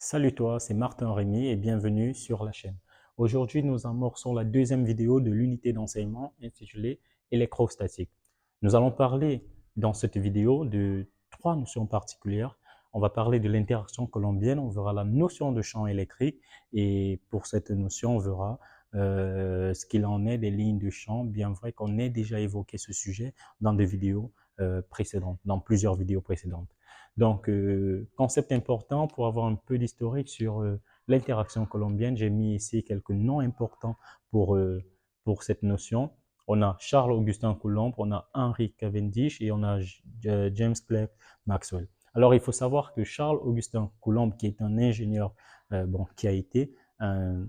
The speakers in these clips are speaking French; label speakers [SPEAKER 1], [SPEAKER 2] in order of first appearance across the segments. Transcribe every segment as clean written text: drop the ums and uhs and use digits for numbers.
[SPEAKER 1] Salut toi, c'est Martin Rémy et bienvenue sur la chaîne. Aujourd'hui, nous amorçons la deuxième vidéo de l'unité d'enseignement intitulée électrostatique. Nous allons parler dans cette vidéo de trois notions particulières. On va parler de l'interaction colombienne, on verra la notion de champ électrique et pour cette notion, on verra ce qu'il en est des lignes de champ, bien vrai qu'on ait déjà évoqué ce sujet dans des vidéos précédentes, dans plusieurs vidéos précédentes. Donc, concept important pour avoir un peu d'historique sur l'interaction colombienne. J'ai mis ici quelques noms importants pour cette notion. On a Charles-Augustin Coulomb, on a Henry Cavendish et on a James Clerk Maxwell. Alors, il faut savoir que Charles-Augustin Coulomb, qui est un ingénieur, qui a été un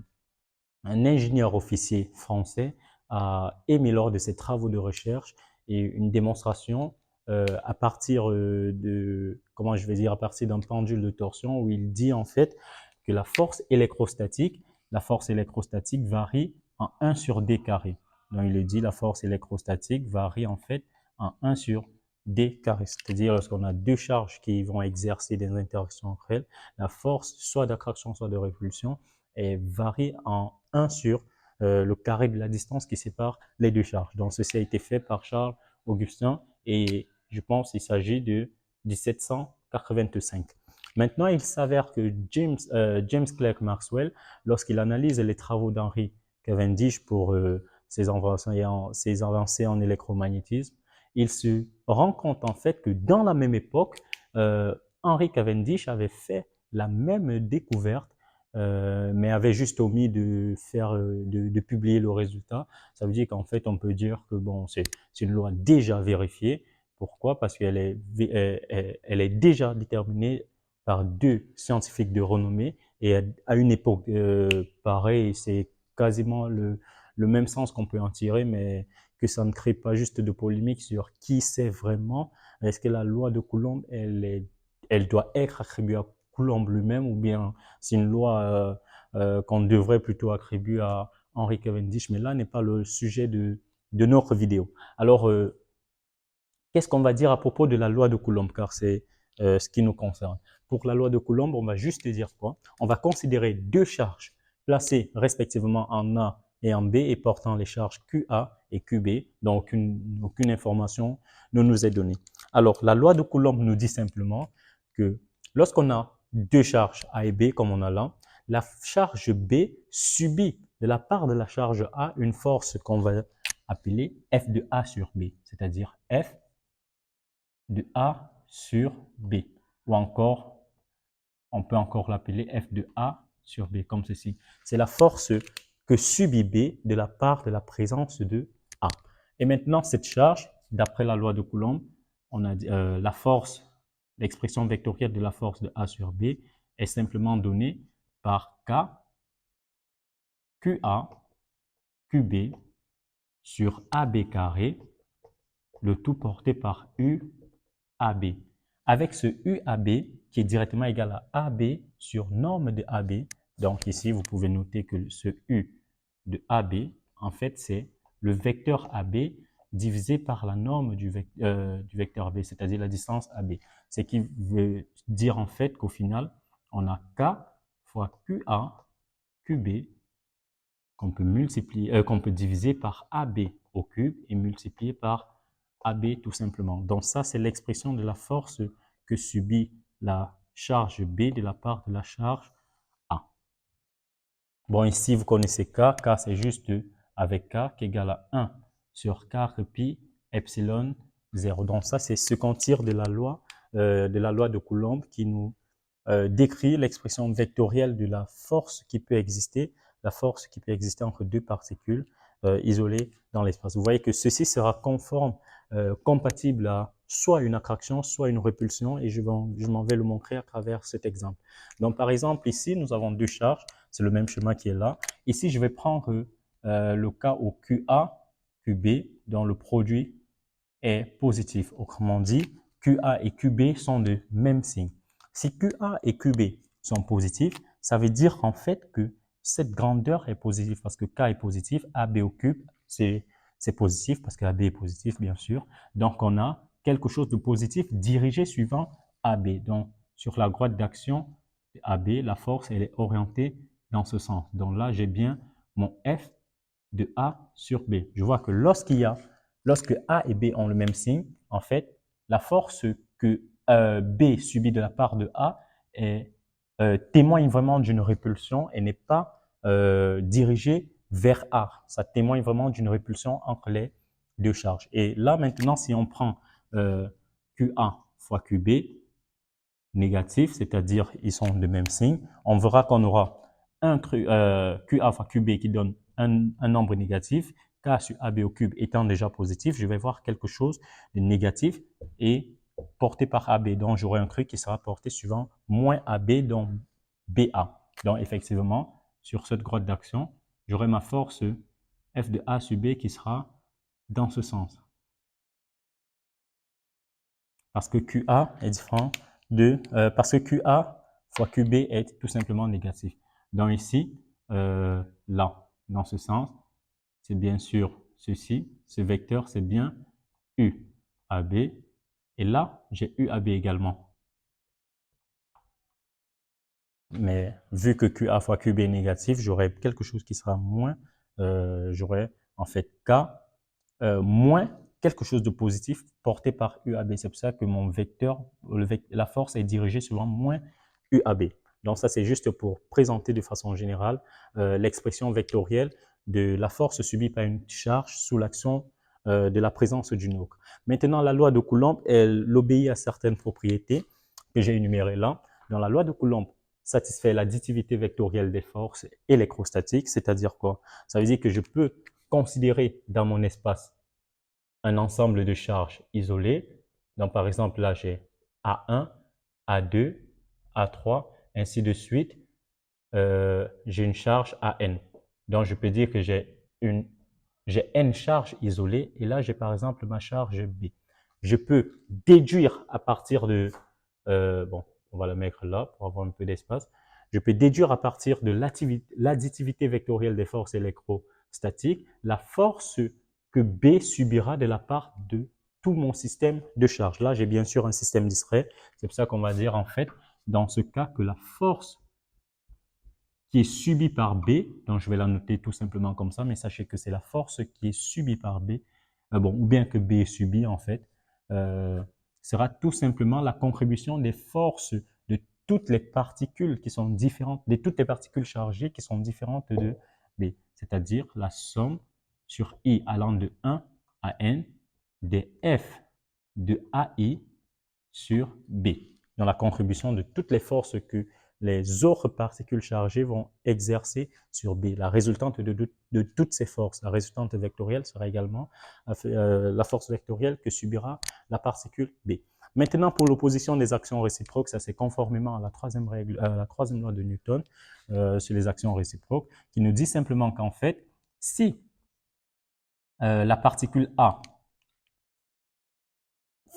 [SPEAKER 1] ingénieur officier français, a émis lors de ses travaux de recherche et une démonstration à partir comment je vais dire, à partir d'un pendule de torsion où il dit en fait que la force électrostatique varie en 1 sur d carré. Donc il le dit, la force électrostatique varie en fait en 1 sur d carré. C'est-à-dire lorsqu'on a deux charges qui vont exercer des interactions entre elles, la force soit d'attraction soit de répulsion varie en 1 sur le carré de la distance qui sépare les deux charges. Donc ceci a été fait par Charles Augustin et je pense qu'il s'agit de 1785. Maintenant, il s'avère que James Clerk Maxwell, lorsqu'il analyse les travaux d'Henry Cavendish pour ses avancées en électromagnétisme, il se rend compte en fait que dans la même époque, Henry Cavendish avait fait la même découverte, mais avait juste omis de publier le résultat. Ça veut dire qu'en fait, on peut dire que bon, c'est une loi déjà vérifiée. Pourquoi? Parce qu'elle elle est déjà déterminée par deux scientifiques de renommée et à une époque pareille, c'est quasiment le même sens qu'on peut en tirer, mais que ça ne crée pas juste de polémique sur qui c'est vraiment. Est-ce que la loi de Coulomb, elle doit être attribuée à Coulomb lui-même ou bien c'est une loi qu'on devrait plutôt attribuer à Henry Cavendish, mais là n'est pas le sujet de notre vidéo. Alors, qu'est-ce qu'on va dire à propos de la loi de Coulomb, car c'est ce qui nous concerne. Pour la loi de Coulomb, on va juste dire quoi? On va considérer deux charges placées respectivement en A et en B et portant les charges QA et QB, donc aucune information ne nous est donnée. Alors, la loi de Coulomb nous dit simplement que lorsqu'on a deux charges A et B, comme on a là, la charge B subit de la part de la charge A une force qu'on va appeler F de A sur B, c'est-à-dire F de A sur B. Ou encore, on peut encore l'appeler F de A sur B, comme ceci. C'est la force que subit B de la part de la présence de A. Et maintenant, cette charge, d'après la loi de Coulomb, on a la force, l'expression vectorielle de la force de A sur B est simplement donnée par K, QA, QB sur AB carré, le tout porté par U AB. Avec ce UAB qui est directement égal à AB sur norme de AB. Donc ici, vous pouvez noter que ce U de AB, en fait, c'est le vecteur AB divisé par la norme du vecteur AB, c'est-à-dire la distance AB. Ce qui veut dire en fait qu'au final, on a K fois QA, QB, qu'on peut diviser par AB au cube et multiplier par AB tout simplement. Donc ça, c'est l'expression de la force que subit la charge B de la part de la charge A. Bon, ici, vous connaissez K. K, c'est juste avec K qui est égal à 1 sur 4 pi epsilon 0. Donc ça, c'est ce qu'on tire de la loi de Coulomb qui nous décrit l'expression vectorielle de la force qui peut exister, entre deux particules isolées dans l'espace. Vous voyez que ceci sera compatible à soit une attraction, soit une répulsion, et je m'en vais le montrer à travers cet exemple. Donc, par exemple, ici, nous avons deux charges, c'est le même schéma qui est là. Ici, je vais prendre le cas où QA, QB, dont le produit est positif. Autrement dit, QA et QB sont de même signe. Si QA et QB sont positifs, ça veut dire en fait que cette grandeur est positive parce que K est positif, AB au cube, c'est positif parce que AB est positif, bien sûr. Donc, on a quelque chose de positif dirigé suivant AB. Donc, sur la droite d'action, AB, la force, elle est orientée dans ce sens. Donc là, j'ai bien mon F de A sur B. Je vois que lorsque A et B ont le même signe, en fait, la force que B subit de la part de A témoigne vraiment d'une répulsion et n'est pas dirigée vers A. Ça témoigne vraiment d'une répulsion entre les deux charges. Et là, maintenant, si on prend QA fois QB, négatif, c'est-à-dire ils sont de même signe, on verra qu'on aura QA fois QB qui donne un nombre négatif, K sur AB au cube étant déjà positif, je vais voir quelque chose de négatif et porté par AB. Donc, j'aurai un truc qui sera porté suivant moins AB, donc BA. Donc, effectivement, sur cette grotte d'action, j'aurai ma force F de A sur B qui sera dans ce sens. Parce que QA est différent parce que QA fois QB est tout simplement négatif. Donc ici, là, dans ce sens, c'est bien sûr ceci. Ce vecteur, c'est bien UAB. Et là, j'ai UAB également. Mais vu que QA fois QB est négatif, j'aurai quelque chose qui sera moins. J'aurai en fait K moins quelque chose de positif porté par UAB. C'est pour ça que mon vecteur, la force est dirigée selon moins UAB. Donc ça, c'est juste pour présenter de façon générale l'expression vectorielle de la force subie par une charge sous l'action de la présence d'une autre. Maintenant, la loi de Coulomb, elle obéit à certaines propriétés que j'ai énumérées là. Dans la loi de Coulomb, satisfait l'additivité vectorielle des forces électrostatiques, c'est-à-dire quoi? Ça veut dire que je peux considérer dans mon espace un ensemble de charges isolées. Donc, par exemple, là, j'ai A1, A2, A3, ainsi de suite. J'ai une charge AN. Donc, je peux dire que j'ai N charges isolées. Et là, j'ai par exemple ma charge B. Je peux déduire à partir de... bon, on va la mettre là pour avoir un peu d'espace. Je peux déduire à partir de l'additivité vectorielle des forces électrostatiques la force que B subira de la part de tout mon système de charge. Là, j'ai bien sûr un système discret. C'est pour ça qu'on va dire en fait, dans ce cas, que la force qui est subie par B, donc je vais la noter tout simplement comme ça, mais sachez que c'est la force qui est subie par B, ou bien que B est subie en fait, sera tout simplement la contribution des forces de toutes les particules qui sont différentes, de toutes les particules chargées qui sont différentes de B, c'est-à-dire la somme sur I allant de 1 à N des F de AI sur B. Dans la contribution de toutes les forces que les autres particules chargées vont exercer sur B. La résultante de toutes ces forces, la résultante vectorielle sera également la force vectorielle que subira la particule B. Maintenant, pour l'opposition des actions réciproques, ça c'est conformément à la troisième loi de Newton sur les actions réciproques, qui nous dit simplement qu'en fait, si la particule A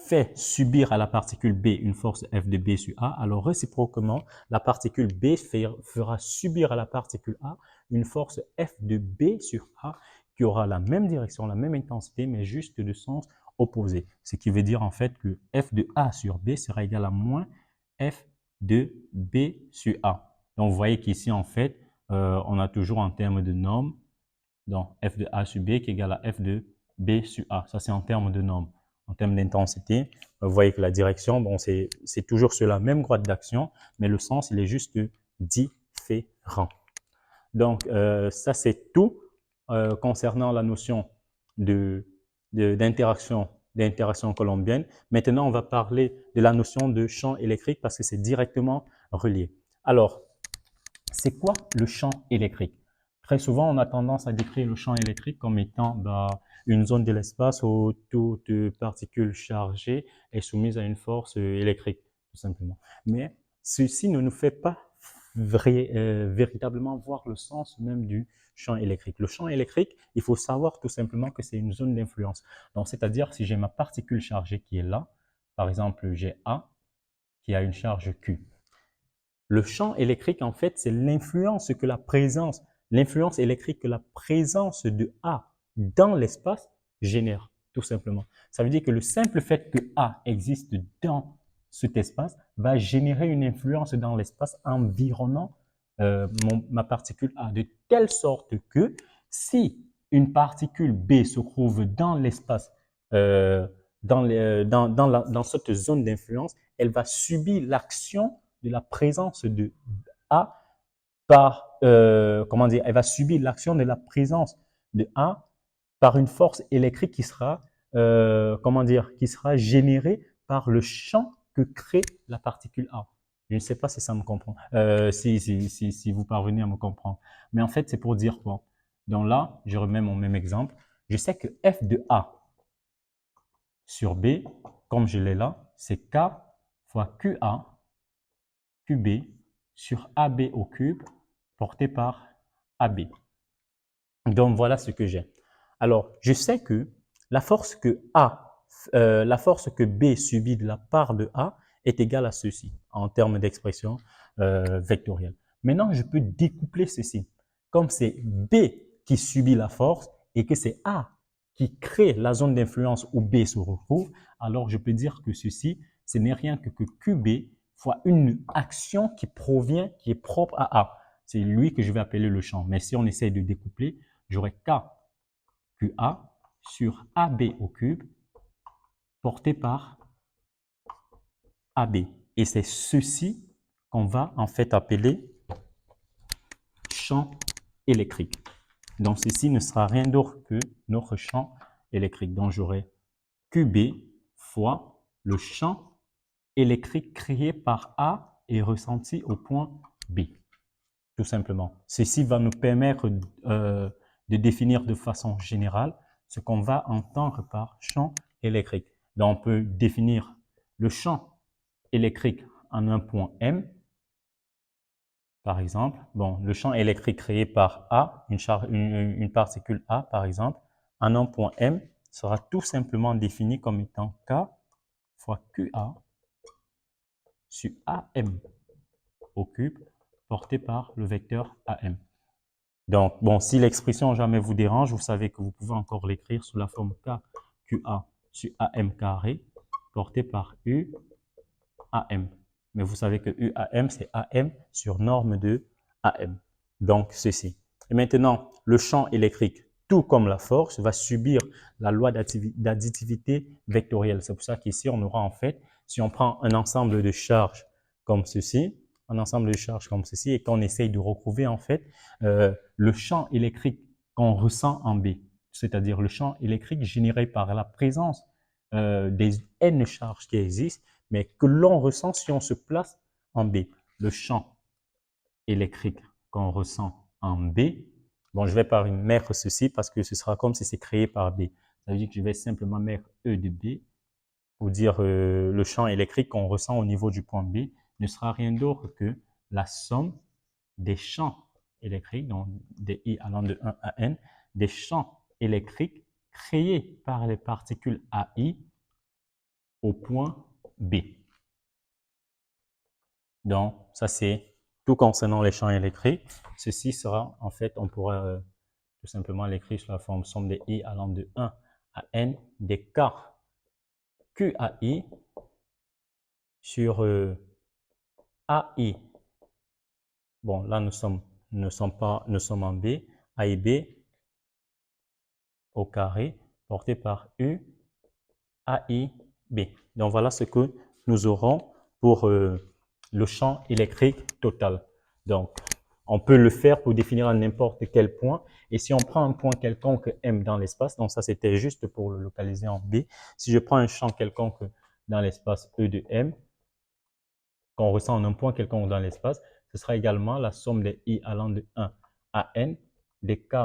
[SPEAKER 1] fait subir à la particule B une force F de B sur A, alors réciproquement, la particule B fera subir à la particule A une force F de B sur A qui aura la même direction, la même intensité, mais juste de sens opposé. Ce qui veut dire en fait que F de A sur B sera égal à moins F de B sur A. Donc vous voyez qu'ici en fait, on a toujours en termes de normes, donc F de A sur B qui est égal à F de B sur A. Ça c'est en termes de normes. En termes d'intensité, vous voyez que la direction, bon, c'est toujours sur la même droite d'action, mais le sens, il est juste différent. Donc, ça, c'est tout concernant la notion d'interaction colombienne. Maintenant, on va parler de la notion de champ électrique parce que c'est directement relié. Alors, c'est quoi le champ électrique? Très souvent, on a tendance à décrire le champ électrique comme étant une zone de l'espace où toute particule chargée est soumise à une force électrique, tout simplement. Mais ceci ne nous fait pas véritablement voir le sens même du champ électrique. Le champ électrique, il faut savoir tout simplement que c'est une zone d'influence. Donc, c'est-à-dire si j'ai ma particule chargée qui est là, par exemple, j'ai A qui a une charge Q. Le champ électrique, en fait, c'est l'influence électrique que la présence de A dans l'espace génère, tout simplement. Ça veut dire que le simple fait que A existe dans cet espace va générer une influence dans l'espace environnant ma particule A, de telle sorte que si une particule B se trouve dans l'espace, dans cette zone d'influence, elle va subir l'action de la présence de A comment dire, elle va subir l'action de la présence de A par une force électrique qui sera, comment dire, qui sera générée par le champ que crée la particule A. Je ne sais pas si ça me comprend, si vous parvenez à me comprendre. Mais en fait, c'est pour dire quoi? Donc là, je remets mon même exemple. Je sais que F de A sur B, comme je l'ai là, c'est K fois QA, QB sur AB au cube, porté par AB. Donc voilà ce que j'ai. Alors, je sais que la force que la force que B subit de la part de A est égale à ceci en termes d'expression vectorielle. Maintenant, je peux découpler ceci. Comme c'est B qui subit la force et que c'est A qui crée la zone d'influence où B se retrouve, alors je peux dire que ceci, ce n'est rien que QB fois une action qui provient, qui est propre à A. C'est lui que je vais appeler le champ. Mais si on essaie de découpler, j'aurai K QA sur AB au cube porté par AB. Et c'est ceci qu'on va en fait appeler champ électrique. Donc ceci ne sera rien d'autre que notre champ électrique. Donc j'aurai QB fois le champ électrique créé par A et ressenti au point B. Tout simplement. Ceci va nous permettre de définir de façon générale ce qu'on va entendre par champ électrique. Donc, on peut définir le champ électrique en un point M, par exemple. Bon, le champ électrique créé par A, une particule A, par exemple, en un point M, sera tout simplement défini comme étant K fois QA sur AM au cube, porté par le vecteur AM. Donc, bon, si l'expression jamais vous dérange, vous savez que vous pouvez encore l'écrire sous la forme K, QA sur AM carré, porté par U, AM. Mais vous savez que UAM, c'est AM sur norme de AM. Donc, ceci. Et maintenant, le champ électrique, tout comme la force, va subir la loi d'additivité vectorielle. C'est pour ça qu'ici, on aura en fait, si on prend un ensemble de charges comme ceci, et qu'on essaye de retrouver en fait le champ électrique qu'on ressent en B, c'est-à-dire le champ électrique généré par la présence des N charges qui existent, mais que l'on ressent si on se place en B. Le champ électrique qu'on ressent en B, bon, je vais pas mettre ceci parce que ce sera comme si c'est créé par B. Ça veut dire que je vais simplement mettre E de B pour dire le champ électrique qu'on ressent au niveau du point B ne sera rien d'autre que la somme des champs électriques, donc des I allant de 1 à N, des champs électriques créés par les particules AI au point B. Donc, ça c'est tout concernant les champs électriques. Ceci sera, en fait, on pourra tout simplement l'écrire sous la forme somme des I allant de 1 à N des K QAI sur AI. Bon, là, nous sommes en B. A et B au carré porté par U, AI, B. Donc, voilà ce que nous aurons pour le champ électrique total. Donc, on peut le faire pour définir à n'importe quel point. Et si on prend un point quelconque M dans l'espace, donc ça c'était juste pour le localiser en B. Si je prends un champ quelconque dans l'espace E de M, qu'on ressent en un point quelconque dans l'espace, ce sera également la somme des I allant de 1 à N, des K,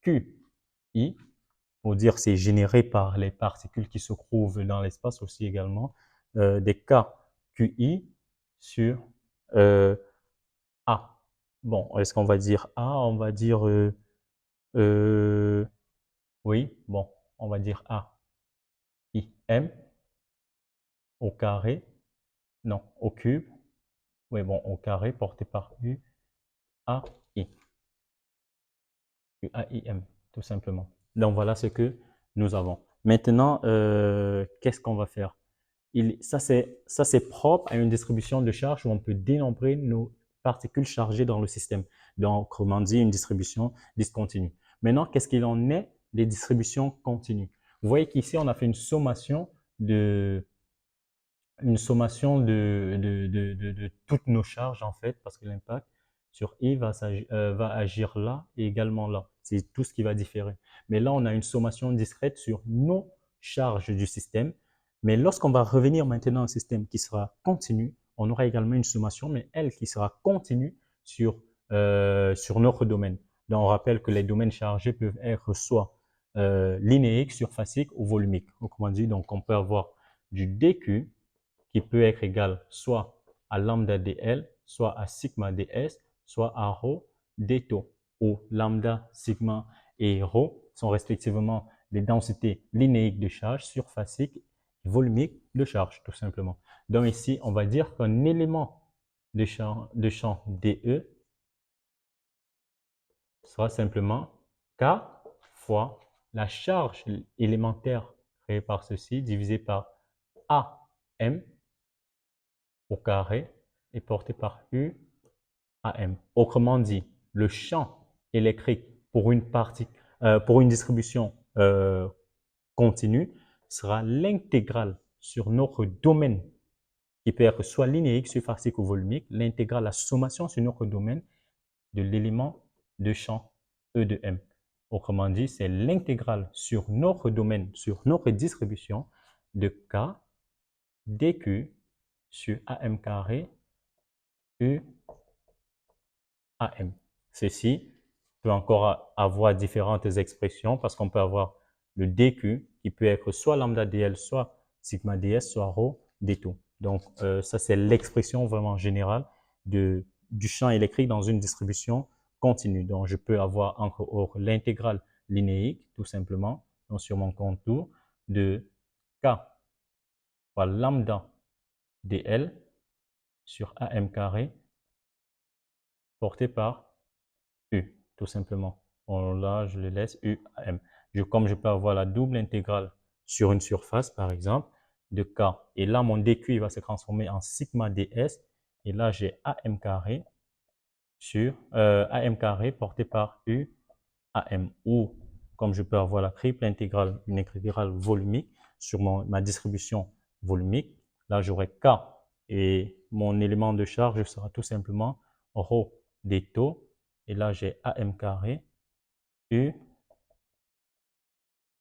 [SPEAKER 1] Q, I, pour dire c'est généré par les particules qui se trouvent dans l'espace aussi également, des K, QI sur A. Bon, est-ce qu'on va dire A? On va dire oui, bon, on va dire A, I, M au carré, non, au cube, oui, bon, au carré porté par U, A, I. UAIM, tout simplement. Donc voilà ce que nous avons. Maintenant, qu'est-ce qu'on va faire? ça c'est propre à une distribution de charge où on peut dénombrer nos particules chargées dans le système. Donc, autrement dit, une distribution discontinue. Maintenant, qu'est-ce qu'il en est des distributions continues? Vous voyez qu'ici, on a fait une sommation de toutes nos charges, en fait, parce que l'impact sur I va agir là et également là. C'est tout ce qui va différer. Mais là, on a une sommation discrète sur nos charges du système. Mais lorsqu'on va revenir maintenant au système qui sera continu, on aura également une sommation, mais elle qui sera continue sur notre domaine. Donc, on rappelle que les domaines chargés peuvent être soit linéiques, surfaciques ou volumiques. Autrement dit, donc, on peut avoir du dQ qui peut être égal soit à lambda dL, soit à sigma ds, soit à rho d taux, où lambda, sigma et rho sont respectivement les densités linéiques de charge, surfaciques et volumiques de charge, tout simplement. Donc ici, on va dire qu'un élément de champ dE sera simplement K fois la charge élémentaire créée par ceci divisé par AM au carré est porté par U AM. Autrement dit, le champ électrique pour une distribution continue sera l'intégrale sur notre domaine qui peut être soit linéique, surfacique ou volumique, l'intégrale, la sommation sur notre domaine de l'élément de champ E de M. Autrement dit, c'est l'intégrale sur notre domaine, sur notre distribution de K dQ sur AM carré U AM. Ceci peut encore avoir différentes expressions parce qu'on peut avoir le dQ qui peut être soit lambda dL, soit sigma ds, soit rho d taux. Donc, ça, c'est l'expression vraiment générale du champ électrique dans une distribution continue. Donc, je peux avoir encore l'intégrale linéique, tout simplement, donc sur mon contour, de K fois lambda dL sur AM carré porté par U, tout simplement. Bon, là, je le laisse U, AM. Comme je peux avoir la double intégrale sur une surface, par exemple, de K. Et là, mon dQ il va se transformer en sigma ds. Et là, j'ai AM carré sur AM carré porté par U, AM. Ou, comme je peux avoir la triple intégrale, une intégrale volumique sur ma distribution volumique, là, j'aurai K. Et mon élément de charge sera tout simplement rho des taux. Et là, j'ai AM carré U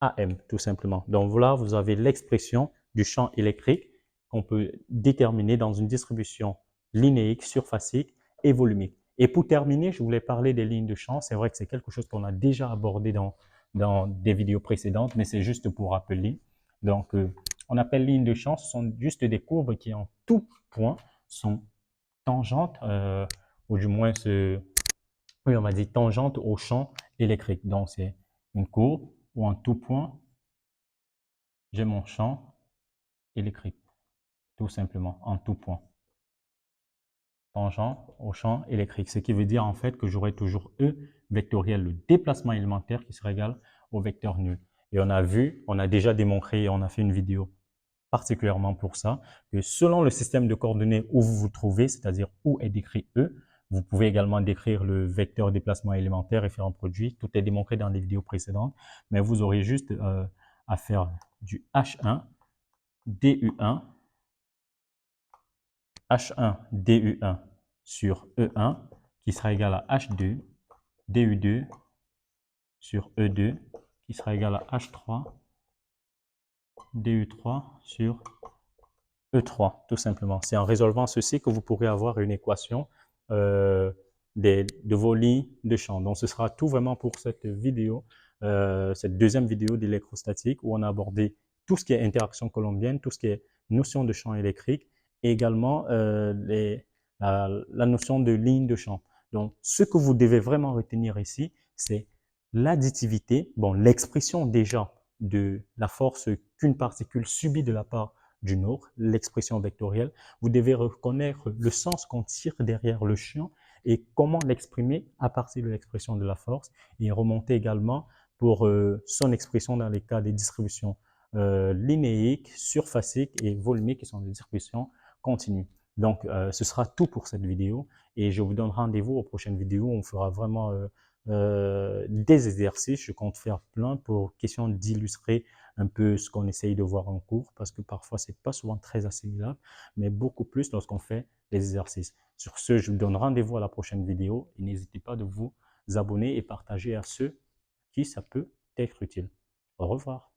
[SPEAKER 1] AM, tout simplement. Donc voilà, vous avez l'expression du champ électrique qu'on peut déterminer dans une distribution linéique, surfacique et volumique. Et pour terminer, je voulais parler des lignes de champ. C'est vrai que c'est quelque chose qu'on a déjà abordé dans des vidéos précédentes, mais c'est juste pour rappeler. Donc, on appelle lignes de champ, ce sont juste des courbes qui en tout point sont tangentes, ou du moins oui, on va dire tangente au champ électrique. Donc, c'est une courbe où en tout point, j'ai mon champ électrique, tout simplement, en tout point. Tangent au champ électrique, ce qui veut dire en fait que j'aurai toujours E vectoriel, le déplacement élémentaire qui sera égal au vecteur nul. Et on a déjà démontré, on a fait une vidéo particulièrement pour ça, que selon le système de coordonnées où vous vous trouvez, c'est-à-dire où est décrit E, vous pouvez également décrire le vecteur déplacement élémentaire et faire un produit. Tout est démontré dans les vidéos précédentes, mais vous aurez juste à faire du H1, DU1, H1, DU1 sur E1 qui sera égal à H2, DU2 sur E2 qui sera égal à H3, DU3 sur E3, tout simplement. C'est en résolvant ceci que vous pourrez avoir une équation de vos lignes de champ. Donc, ce sera tout vraiment pour cette vidéo, cette deuxième vidéo d'électrostatique où on a abordé tout ce qui est interaction colombienne, tout ce qui est notion de champ électrique et également la notion de ligne de champ. Donc, ce que vous devez vraiment retenir ici, c'est l'additivité, bon, l'expression déjà de la force qu'une particule subit de la part d'une autre, l'expression vectorielle. Vous devez reconnaître le sens qu'on tire derrière le champ et comment l'exprimer à partir de l'expression de la force et remonter également pour son expression dans les cas des distributions linéique, surfacique et volumique qui sont des distributions continues. Donc, ce sera tout pour cette vidéo et je vous donne rendez-vous aux prochaines vidéos où on fera vraiment des exercices. Je compte faire plein pour question d'illustrer un peu ce qu'on essaye de voir en cours parce que parfois, c'est pas souvent très assimilable, mais beaucoup plus lorsqu'on fait les exercices. Sur ce, je vous donne rendez-vous à la prochaine vidéo et n'hésitez pas de vous abonner et partager à ceux qui ça peut être utile. Au revoir.